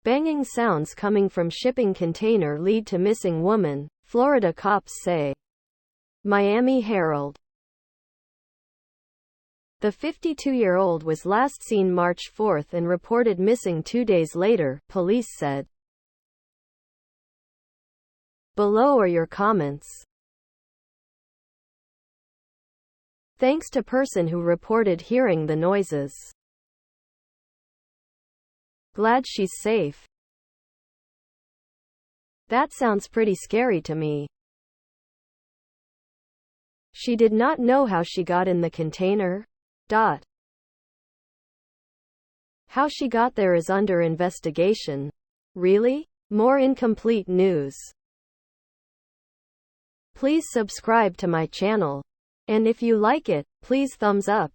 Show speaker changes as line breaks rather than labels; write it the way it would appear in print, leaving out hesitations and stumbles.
Banging sounds coming from shipping container lead to missing woman, Florida cops say. Miami Herald. The 52-year-old was last seen March 4 and reported missing 2 days later, police said. Below are your comments. Thanks to person who reported hearing the noises. Glad she's safe. That sounds pretty scary to me. She did not know how she got in the container? How she got there is under investigation. Really? More incomplete news. Please subscribe to my channel. And if you like it, please thumbs up.